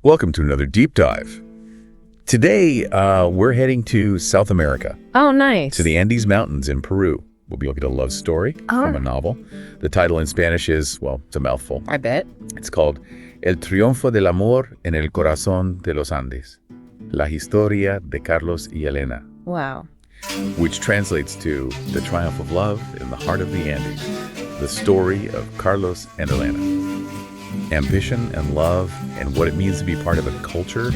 Welcome to another deep dive. Today, we're heading to South America, Oh, nice. to the Andes Mountains in Peru. We'll be looking at a love story from a novel. The title in Spanish is, well, it's a mouthful. I bet. It's called El triunfo del amor en el corazón de los Andes. La historia de Carlos y Elena, Wow. which translates to The Triumph of Love in the Heart of the Andes. The story of Carlos and Elena. Ambition and love and what it means to be part of a culture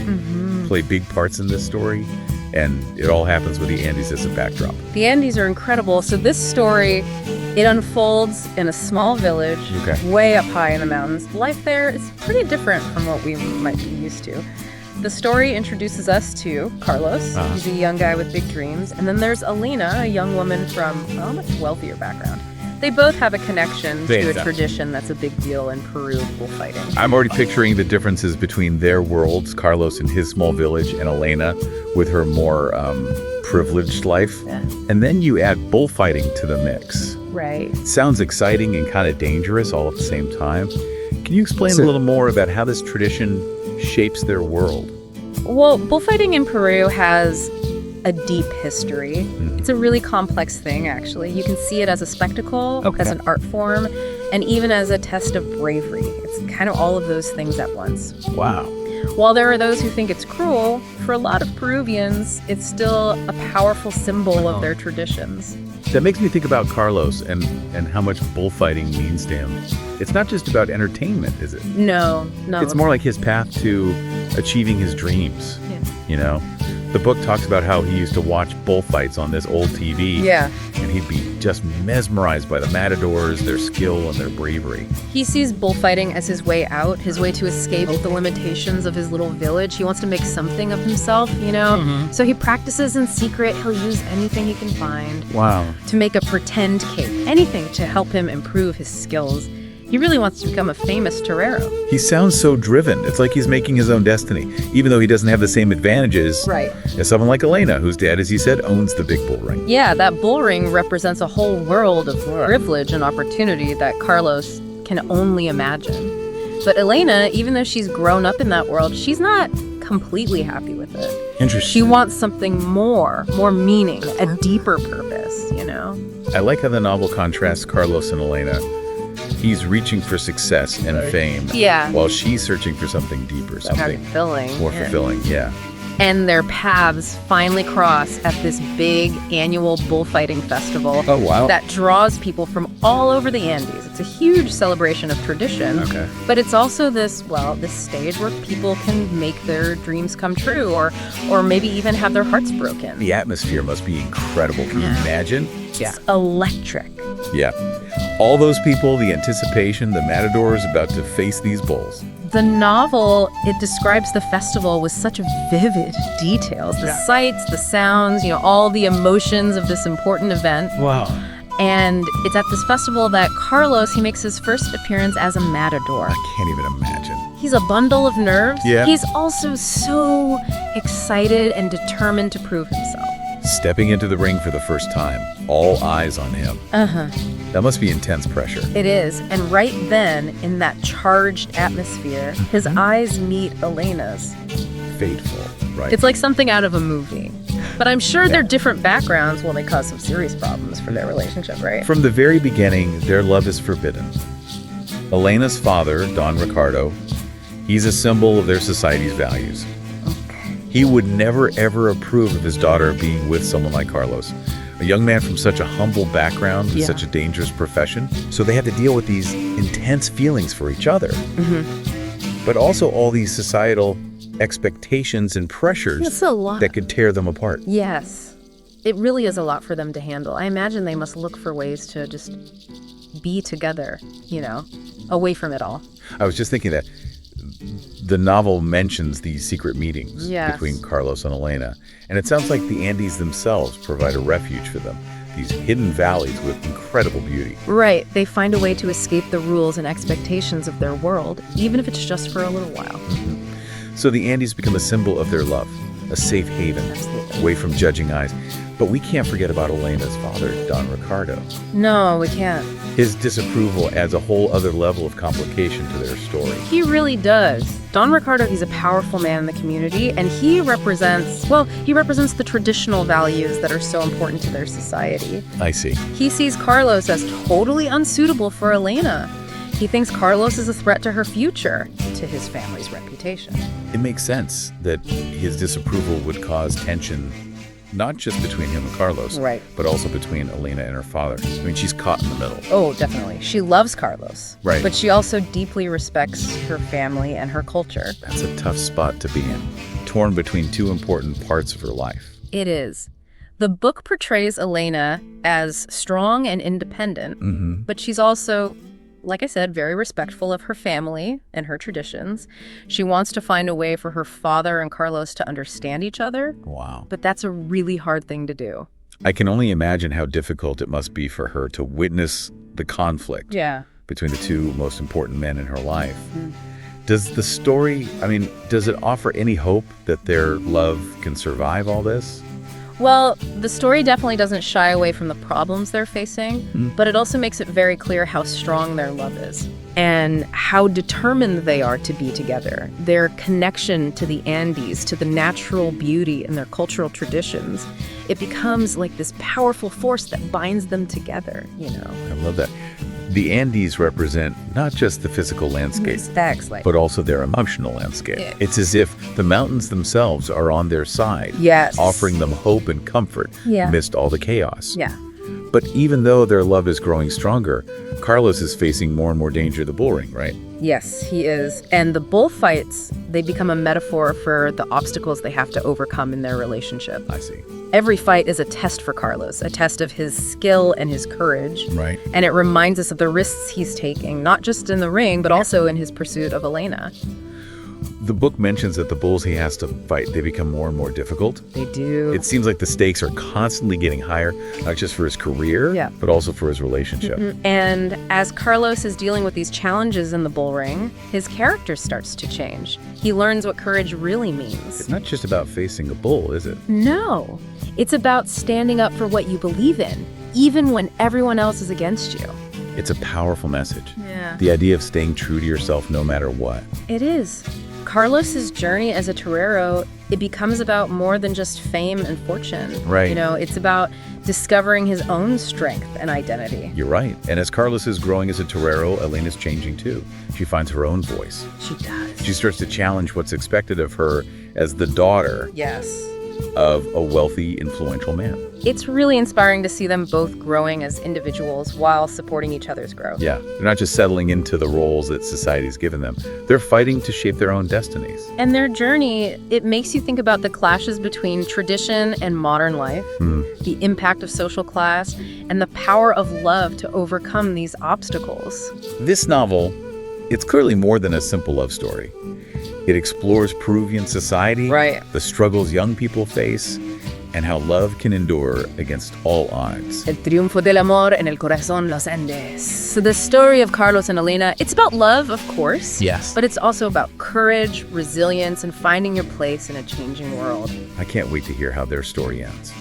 play big parts in this story, and it all happens with the Andes as a backdrop. The Andes are incredible. So this story, it unfolds in a small village, way up high in the mountains. Life there is pretty different from what we might be used to. The story introduces us to Carlos. He's a young guy with big dreams. And then there's Elena, a young woman from a much wealthier background. They both have a connection to a tradition that's a big deal in Peru, bullfighting. I'm already picturing the differences between their worlds, Carlos in his small village and Elena with her more privileged life. Yeah. And then you add bullfighting to the mix. Right. It sounds exciting and kind of dangerous all at the same time. Can you explain a little more about how this tradition shapes their world? Well, bullfighting in Peru has a deep history. It's a really complex thing, actually. You can see it as a spectacle, as an art form, and even as a test of bravery. It's kind of all of those things at once. Wow. While there are those who think it's cruel, for a lot of Peruvians, it's still a powerful symbol of their traditions. That makes me think about Carlos and how much bullfighting means to him. It's not just about entertainment, is it? No. It's more like his path to achieving his dreams. Yeah. You know? The book talks about how he used to watch bullfights on this old TV. Yeah. And he'd be just mesmerized by the matadors, their skill, and their bravery. He sees bullfighting as his way out, his way to escape the limitations of his little village. He wants to make something of himself, you know? So he practices in secret. He'll use anything he can find Wow. to make a pretend cake, anything to help him improve his skills. He really wants to become a famous torero. He sounds so driven. It's like he's making his own destiny, even though he doesn't have the same advantages as someone like Elena, whose dad, as he said, owns the big bull ring. Yeah, that bull ring represents a whole world of privilege and opportunity that Carlos can only imagine. But Elena, even though she's grown up in that world, she's not completely happy with it. Interesting. She wants something more meaning, a deeper purpose, you know? I like how the novel contrasts Carlos and Elena. He's reaching for success and fame, while she's searching for something deeper, something more fulfilling. Yeah. And their paths finally cross at this big annual bullfighting festival that draws people from all over the Andes. It's a huge celebration of tradition, but it's also this stage where people can make their dreams come true or maybe even have their hearts broken. The atmosphere must be incredible. Can you imagine? It's electric. Yeah. All those people, the anticipation, the matadors about to face these bulls. The novel, it describes the festival with such vivid details. The sights, the sounds, all the emotions of this important event. Wow. And it's at this festival that Carlos, he makes his first appearance as a matador. I can't even imagine. He's a bundle of nerves. Yeah. He's also so excited and determined to prove himself. Stepping into the ring for the first time, all eyes on him. That must be intense pressure. It is. And right then, in that charged atmosphere, his eyes meet Elena's. Fateful, right? It's like something out of a movie. But I'm sure their different backgrounds, they cause some serious problems for their relationship, right? From the very beginning, their love is forbidden. Elena's father, Don Ricardo, he's a symbol of their society's values. He would never, ever approve of his daughter being with someone like Carlos, a young man from such a humble background with such a dangerous profession. So they have to deal with these intense feelings for each other, but also all these societal expectations and pressures that could tear them apart. Yes. It really is a lot for them to handle. I imagine they must look for ways to just be together, away from it all. I was just thinking that the novel mentions these secret meetings between Carlos and Elena, and it sounds like the Andes themselves provide a refuge for them, these hidden valleys with incredible beauty. Right. They find a way to escape the rules and expectations of their world, even if it's just for a little while. So the Andes become a symbol of their love, a safe haven, away from judging eyes. But we can't forget about Elena's father, Don Ricardo. No, we can't. His disapproval adds a whole other level of complication to their story. He really does. Don Ricardo, he's a powerful man in the community, and he represents the traditional values that are so important to their society. I see. He sees Carlos as totally unsuitable for Elena. He thinks Carlos is a threat to her future, to his family's reputation. It makes sense that his disapproval would cause tension, not just between him and Carlos, right, but also between Elena and her father. I mean, she's caught in the middle. Oh, definitely. She loves Carlos, right, but she also deeply respects her family and her culture. That's a tough spot to be in, torn between two important parts of her life. It is. The book portrays Elena as strong and independent, but she's also, like I said, very respectful of her family and her traditions. She wants to find a way for her father and Carlos to understand each other. Wow. But that's a really hard thing to do. I can only imagine how difficult it must be for her to witness the conflict between the two most important men in her life. Does the story, does it offer any hope that their love can survive all this? Well, the story definitely doesn't shy away from the problems they're facing, but it also makes it very clear how strong their love is and how determined they are to be together. Their connection to the Andes, to the natural beauty and their cultural traditions, it becomes like this powerful force that binds them together, you know. I love that. The Andes represent not just the physical landscape, but also their emotional landscape. Yeah. It's as if the mountains themselves are on their side, offering them hope and comfort amidst all the chaos. But even though their love is growing stronger, Carlos is facing more and more danger at the bull ring, right? Yes, he is. And the bullfights, they become a metaphor for the obstacles they have to overcome in their relationship. I see. Every fight is a test for Carlos, a test of his skill and his courage. Right. And it reminds us of the risks he's taking, not just in the ring, but also in his pursuit of Elena. The book mentions that the bulls he has to fight, they become more and more difficult. They do. It seems like the stakes are constantly getting higher, not just for his career, but also for his relationship. And as Carlos is dealing with these challenges in the bull ring, his character starts to change. He learns what courage really means. It's not just about facing a bull, is it? No. It's about standing up for what you believe in, even when everyone else is against you. It's a powerful message. Yeah. The idea of staying true to yourself no matter what. It is. Carlos's journey as a torero, it becomes about more than just fame and fortune. Right. You know, it's about discovering his own strength and identity. You're right. And as Carlos is growing as a torero, Elena's changing too. She finds her own voice. She does. She starts to challenge what's expected of her as the daughter of a wealthy, influential man. It's really inspiring to see them both growing as individuals while supporting each other's growth. Yeah, they're not just settling into the roles that society's given them. They're fighting to shape their own destinies. And their journey, it makes you think about the clashes between tradition and modern life, the impact of social class, and the power of love to overcome these obstacles. This novel, it's clearly more than a simple love story. It explores Peruvian society, the struggles young people face, and how love can endure against all odds. El triunfo del amor en el corazón los Andes. So the story of Carlos and Elena, it's about love, of course. Yes. But it's also about courage, resilience, and finding your place in a changing world. I can't wait to hear how their story ends,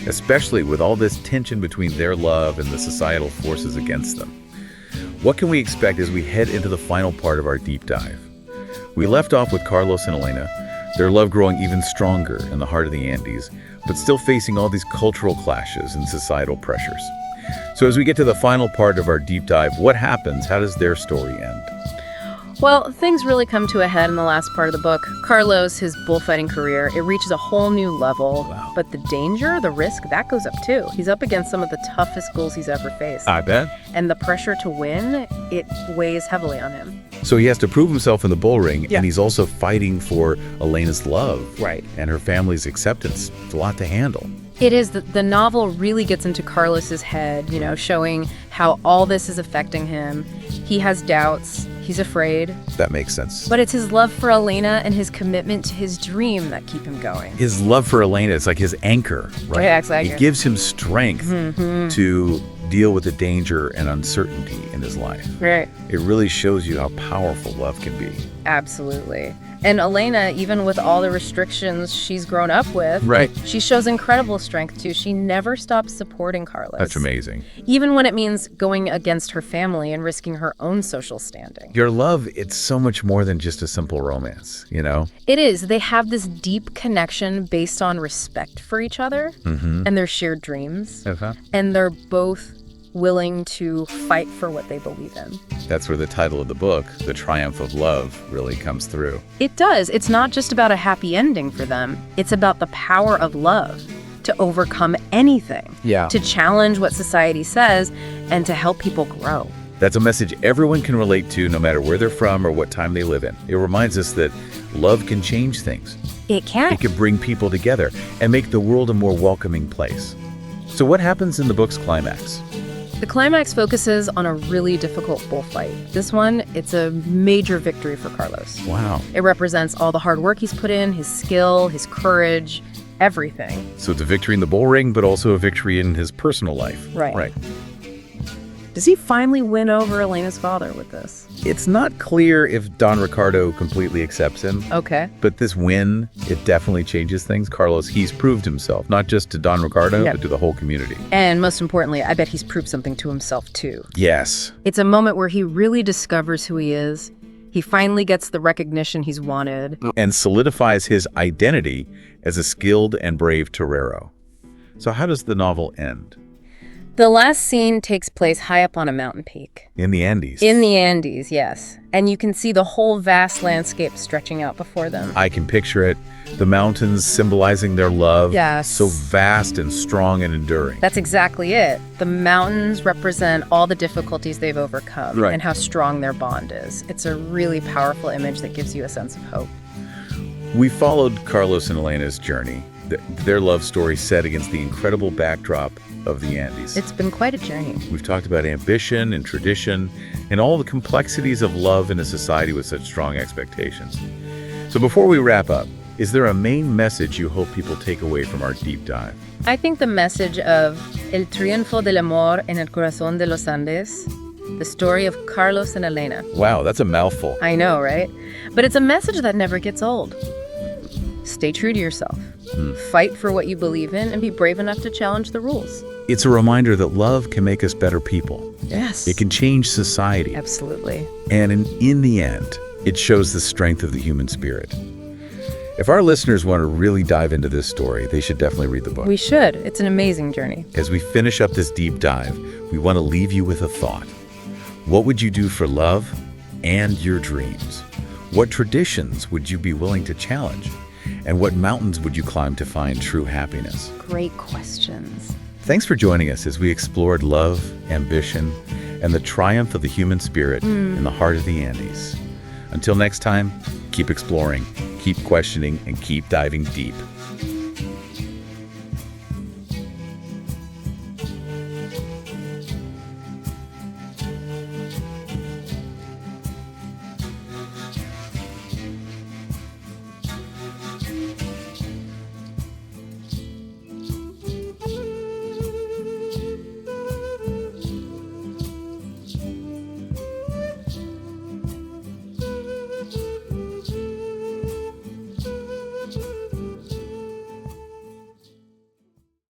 especially with all this tension between their love and the societal forces against them. What can we expect as we head into the final part of our deep dive? We left off with Carlos and Elena, their love growing even stronger in the heart of the Andes, but still facing all these cultural clashes and societal pressures. So as we get to the final part of our deep dive, what happens? How does their story end? Well, things really come to a head in the last part of the book. Carlos, his bullfighting career, it reaches a whole new level. Wow. But the danger, the risk, that goes up too. He's up against some of the toughest bulls he's ever faced. I bet. And the pressure to win, it weighs heavily on him. So he has to prove himself in the bull ring, and he's also fighting for Elena's love and her family's acceptance. It's a lot to handle. It is. The novel really gets into Carlos's head, you know, showing how all this is affecting him. He has doubts. He's afraid. That makes sense. But it's his love for Elena and his commitment to his dream that keep him going. His love for Elena is like his anchor, right? Yeah, exactly. It gives him strength to deal with the danger and uncertainty in his life. Right. It really shows you how powerful love can be. Absolutely. And Elena, even with all the restrictions she's grown up with, Right. she shows incredible strength too. She never stops supporting Carlos. That's amazing. Even when it means going against her family and risking her own social standing. Your love, it's so much more than just a simple romance, you know? It is. They have this deep connection based on respect for each other and their shared dreams. And they're both willing to fight for what they believe in. That's where the title of the book, The Triumph of Love, really comes through. It does. It's not just about a happy ending for them. It's about the power of love to overcome anything, to challenge what society says, and to help people grow. That's a message everyone can relate to, no matter where they're from or what time they live in. It reminds us that love can change things. It can. It can bring people together and make the world a more welcoming place. So what happens in the book's climax? The climax focuses on a really difficult bullfight. This one, it's a major victory for Carlos. Wow. It represents all the hard work he's put in, his skill, his courage, everything. So it's a victory in the bull ring, but also a victory in his personal life. Right. Does he finally win over Elena's father with this? It's not clear if Don Ricardo completely accepts him. Okay. But this win, it definitely changes things. Carlos, he's proved himself, not just to Don Ricardo, but to the whole community. And most importantly, I bet he's proved something to himself too. Yes. It's a moment where he really discovers who he is. He finally gets the recognition he's wanted. And solidifies his identity as a skilled and brave torero. So how does the novel end? The last scene takes place high up on a mountain peak. In the Andes. In the Andes, yes. And you can see the whole vast landscape stretching out before them. I can picture it. The mountains symbolizing their love. Yes. So vast and strong and enduring. That's exactly it. The mountains represent all the difficulties they've overcome and how strong their bond is. It's a really powerful image that gives you a sense of hope. We followed Carlos and Elena's journey, their love story set against the incredible backdrop of the Andes. It's been quite a journey. We've talked about ambition and tradition and all the complexities of love in a society with such strong expectations. So before we wrap up, is there a main message you hope people take away from our deep dive? I think the message of El triunfo del amor en el corazón de los Andes, the story of Carlos and Elena. Wow, that's a mouthful. I know, right? But it's a message that never gets old. Stay true to yourself. Fight for what you believe in and be brave enough to challenge the rules. It's a reminder that love can make us better people. Yes. It can change society. Absolutely. And in the end, it shows the strength of the human spirit. If our listeners want to really dive into this story, they should definitely read the book. We should. It's an amazing journey. As we finish up this deep dive, we want to leave you with a thought. What would you do for love and your dreams? What traditions would you be willing to challenge? And what mountains would you climb to find true happiness? Great questions. Thanks for joining us as we explored love, ambition, and the triumph of the human spirit in the heart of the Andes. Until next time, keep exploring, keep questioning, and keep diving deep.